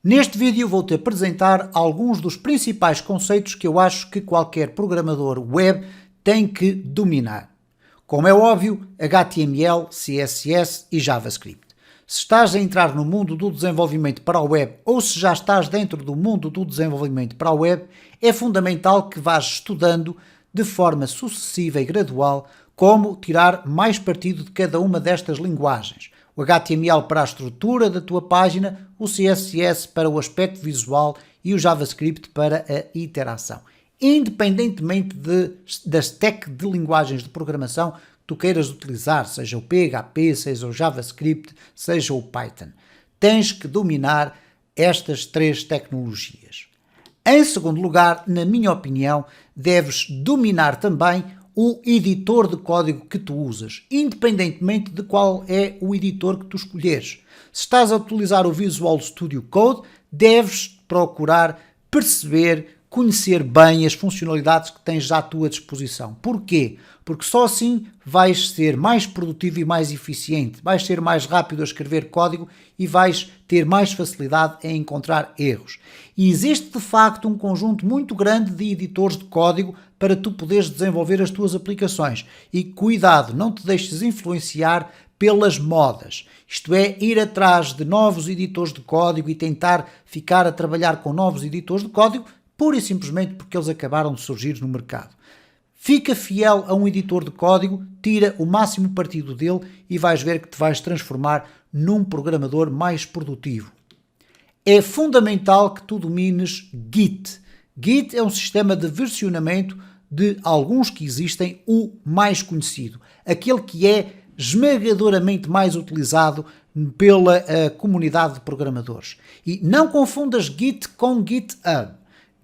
Neste vídeo vou-te apresentar alguns dos principais conceitos que eu acho que qualquer programador web tem que dominar. Como é óbvio, HTML, CSS e JavaScript. Se estás a entrar no mundo do desenvolvimento para a web ou se já estás dentro do mundo do desenvolvimento para a web, é fundamental que vás estudando de forma sucessiva e gradual como tirar mais partido de cada uma destas linguagens. O HTML para a estrutura da tua página, o CSS para o aspecto visual e o JavaScript para a iteração. Independentemente da stack de linguagens de programação que tu queiras utilizar, seja o PHP, seja o JavaScript, seja o Python, tens que dominar estas três tecnologias. Em segundo lugar, na minha opinião, deves dominar também o editor de código que tu usas, independentemente de qual é o editor que tu escolheres. Se estás a utilizar o Visual Studio Code, deves procurar perceber, conhecer bem as funcionalidades que tens à tua disposição. Porquê? Porque só assim vais ser mais produtivo e mais eficiente, vais ser mais rápido a escrever código e vais ter mais facilidade em encontrar erros. E existe de facto um conjunto muito grande de editores de código para tu poderes desenvolver as tuas aplicações. E cuidado, não te deixes influenciar pelas modas. Isto é, ir atrás de novos editores de código e tentar ficar a trabalhar com novos editores de código pura e simplesmente porque eles acabaram de surgir no mercado. Fica fiel a um editor de código, tira o máximo partido dele e vais ver que te vais transformar num programador mais produtivo. É fundamental que tu domines Git. Git é um sistema de versionamento de alguns que existem, o mais conhecido, aquele que é esmagadoramente mais utilizado pela comunidade de programadores. E não confundas Git com GitHub.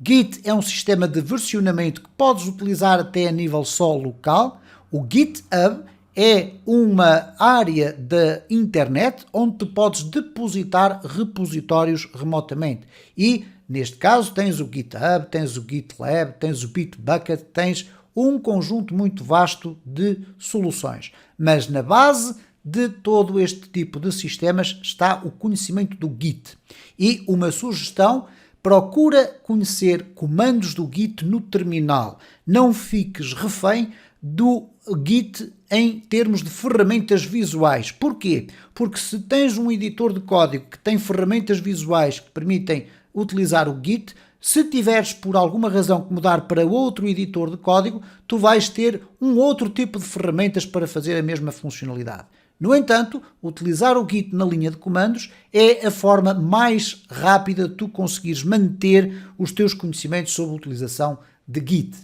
Git é um sistema de versionamento que podes utilizar até a nível só local. O GitHub é uma área da internet onde tu podes depositar repositórios remotamente. E, neste caso, tens o GitHub, tens o GitLab, tens o Bitbucket, tens um conjunto muito vasto de soluções. Mas na base de todo este tipo de sistemas está o conhecimento do Git. E uma sugestão: procura conhecer comandos do Git no terminal. Não fiques refém do Git em termos de ferramentas visuais. Porquê? Porque se tens um editor de código que tem ferramentas visuais que permitem utilizar o Git, se tiveres por alguma razão que mudar para outro editor de código, tu vais ter um outro tipo de ferramentas para fazer a mesma funcionalidade. No entanto, utilizar o Git na linha de comandos é a forma mais rápida de tu conseguires manter os teus conhecimentos sobre a utilização de Git.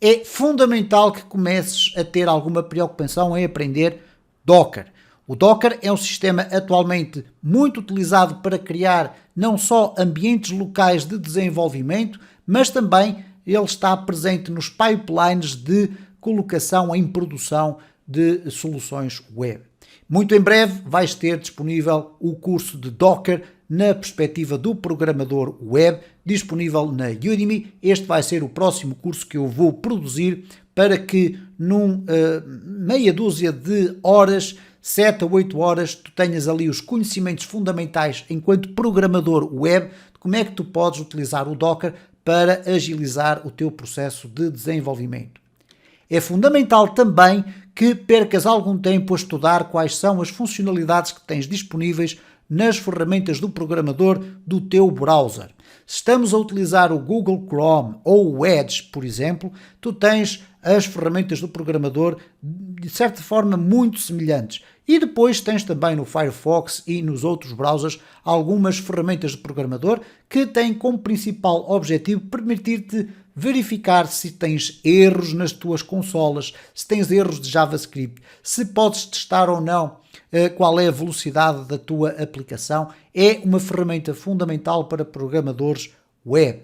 É fundamental que comeces a ter alguma preocupação em aprender Docker. O Docker é um sistema atualmente muito utilizado para criar não só ambientes locais de desenvolvimento, mas também ele está presente nos pipelines de colocação em produção de soluções web. Muito em breve vais ter disponível o curso de Docker na perspectiva do programador web, disponível na Udemy. Este vai ser o próximo curso que eu vou produzir para que meia dúzia de horas, 7 a 8 horas, tu tenhas ali os conhecimentos fundamentais enquanto programador web, de como é que tu podes utilizar o Docker para agilizar o teu processo de desenvolvimento. É fundamental também que percas algum tempo a estudar quais são as funcionalidades que tens disponíveis nas ferramentas do programador do teu browser. Se estamos a utilizar o Google Chrome ou o Edge, por exemplo, tu tens as ferramentas do programador de certa forma muito semelhantes. E depois tens também no Firefox e nos outros browsers algumas ferramentas de programador que têm como principal objetivo permitir-te verificar se tens erros nas tuas consolas, se tens erros de JavaScript, se podes testar ou não qual é a velocidade da tua aplicação. É uma ferramenta fundamental para programadores web.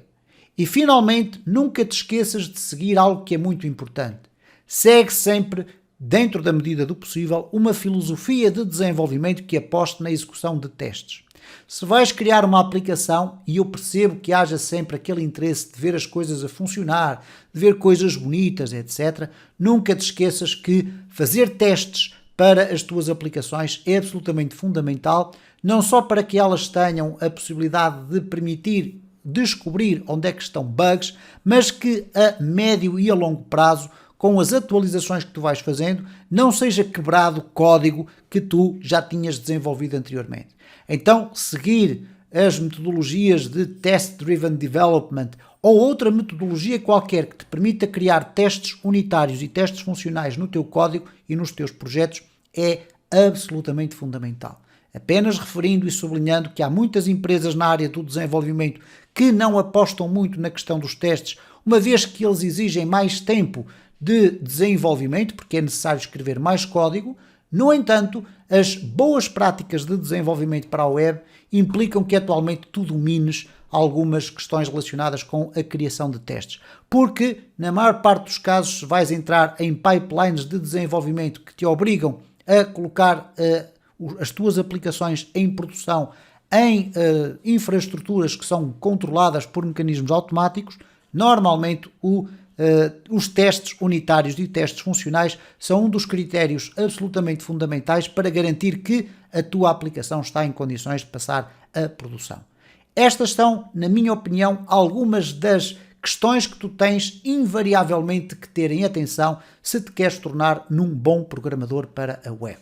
E finalmente, nunca te esqueças de seguir algo que é muito importante. Segue sempre, dentro da medida do possível, uma filosofia de desenvolvimento que aposte na execução de testes. Se vais criar uma aplicação, e eu percebo que haja sempre aquele interesse de ver as coisas a funcionar, de ver coisas bonitas, etc., nunca te esqueças que fazer testes para as tuas aplicações é absolutamente fundamental, não só para que elas tenham a possibilidade de permitir descobrir onde é que estão bugs, mas que a médio e a longo prazo, com as atualizações que tu vais fazendo, não seja quebrado código que tu já tinhas desenvolvido anteriormente. Então, seguir as metodologias de Test-Driven Development ou outra metodologia qualquer que te permita criar testes unitários e testes funcionais no teu código e nos teus projetos é absolutamente fundamental. Apenas referindo e sublinhando que há muitas empresas na área do desenvolvimento que não apostam muito na questão dos testes, uma vez que eles exigem mais tempo de desenvolvimento, porque é necessário escrever mais código. No entanto, as boas práticas de desenvolvimento para a web implicam que atualmente tu domines algumas questões relacionadas com a criação de testes, porque na maior parte dos casos vais entrar em pipelines de desenvolvimento que te obrigam a colocar as tuas aplicações em produção em infraestruturas que são controladas por mecanismos automáticos. Normalmente os testes unitários e testes funcionais são um dos critérios absolutamente fundamentais para garantir que a tua aplicação está em condições de passar a produção. Estas são, na minha opinião, algumas das questões que tu tens invariavelmente que ter em atenção se te queres tornar num bom programador para a web.